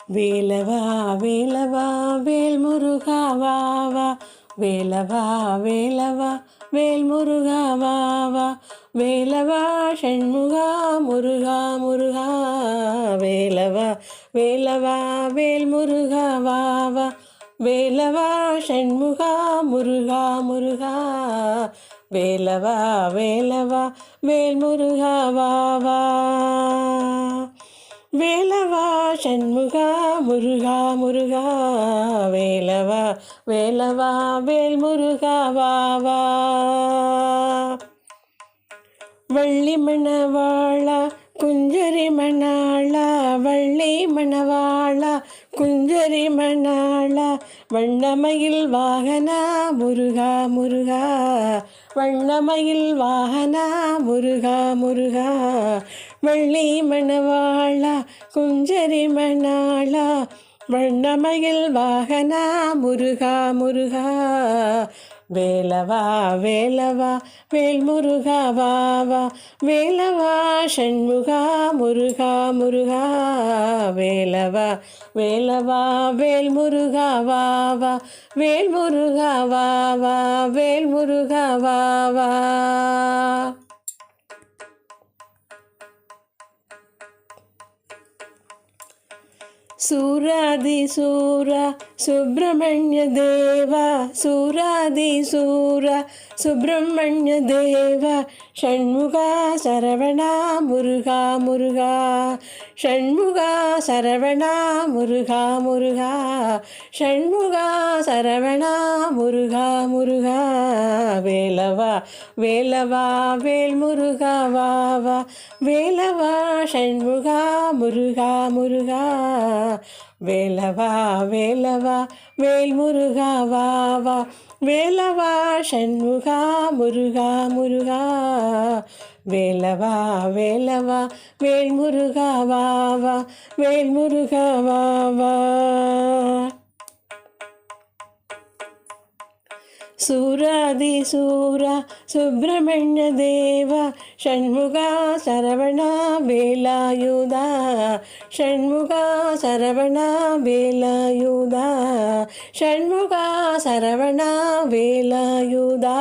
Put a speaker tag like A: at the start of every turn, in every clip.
A: வேலவா வேலவா வேல் முருகா வா வா, வேலவா வேலவா வேல் முருகா வா வா, வேலவா ஷண்முகா முருகா முருகா, வேலவா வேலவா வேல் முருகா வா வா, வேலவா ஷண்முகா முருகா முருகா, வேலவா வேலவா வேல் முருகா வா வா, வேலவா ஷண்முகா முருகா முருகா, வேலவா வேலவா வேல் முருகா வா வா, வள்ளி மணவாளா குஞ்சரி மணாளா, வள்ளி மணவாளா குஞ்சரி மணாளா, வண்ணமயில் வாகனா முருகா முருகா, வண்ணமயில் வாகனா முருகா முருகா, வள்ளி மணவாளா குஞ்சரி மணாளா, வண்ணமயில் வாகனா முருகா முருகா, வேலவா வேலவா வேல் முருகா வா வா, வேலவா ஷண்முகா முருகா முருகா, வேலவா வேலவா வேல் முருகா வா வா, வேல் முருகா வா வா, வேல் முருகா வா வா. சூராதி சூரா சுப்பிரமணிய தேவா, சூராதி சூரா சுப்பிரமணிய தேவா, ஷண்முகா சரவணா முருகா முருகா, ஷண்முகா சரவணா முருகா முருகா, ஷண்முகா சரவணா முருகா முருகா, வேலவா வேலவா வேல் முருகா வா வா, வேலவா ஷண்முகா முருகா முருகா, வேலவா வேலவா வேல் முருகா வா வா, வேலவா ஷண்முகா முருகா முருகா, வேலவா வேலவா வேல் முருகா வா வா, வேல் முருகா வா வா. சூராதி சூரா சுப்பிரமணிய தேவா, ஷண்முகா சரவணா வேலாயுதா, ஷண்முகா சரவணா வேலாயுதா, ஷண்முகா சரவணா வேலாயுதா,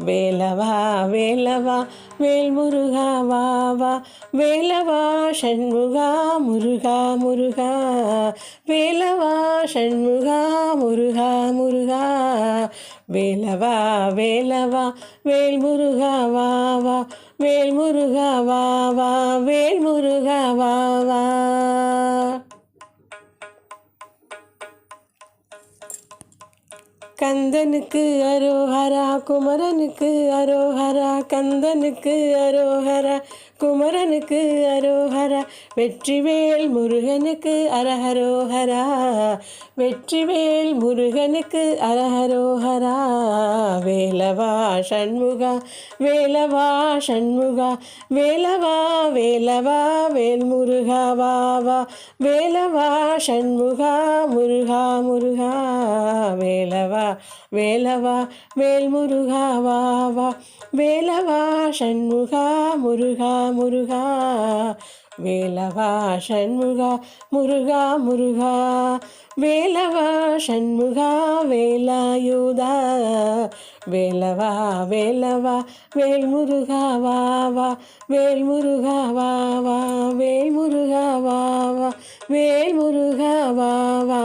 A: வேலவா வேலவா வேல் முருகா வா வா, வேலவா ஷண்முகா முருகா முருகா, வேலவா ஷண்முகா முருகா முருகா, வேலவா வேலவா வேல் முருகா வா வா, வேல் முருகா வா வா, வேல் முருகா வா வா. கந்தனுக்கு அரோஹரா குமரனுக்கு அரோஹரா, கந்தனுக்கு அரோஹரா குமரனுக்கு அரோஹரா, வெற்றிவேல் முருகனுக்கு அரஹரோஹரா, வெற்றிவேல் முருகனுக்கு அரஹரோஹரா, வேலவா ஷண்முகா வேலவா ஷண்முகா, வேலவா வேலவா வேல் முருகா வா வா, வேலவா ஷண்முகா முருகா முருகா, வேலவா வேலவா வேல் முருகா வா வா, வேலவா ஷண்முகா முருகா முருகா, வேலவா ஷண்முகா முருகா முருகா, வேலவா ஷண்முகா வேலாயுதா, வேலவா வேலவா வேல் முருகா வா வா, வேல் முருகா வா வா, வேல் முருகா வா வா, வேல் முருகா வா வா.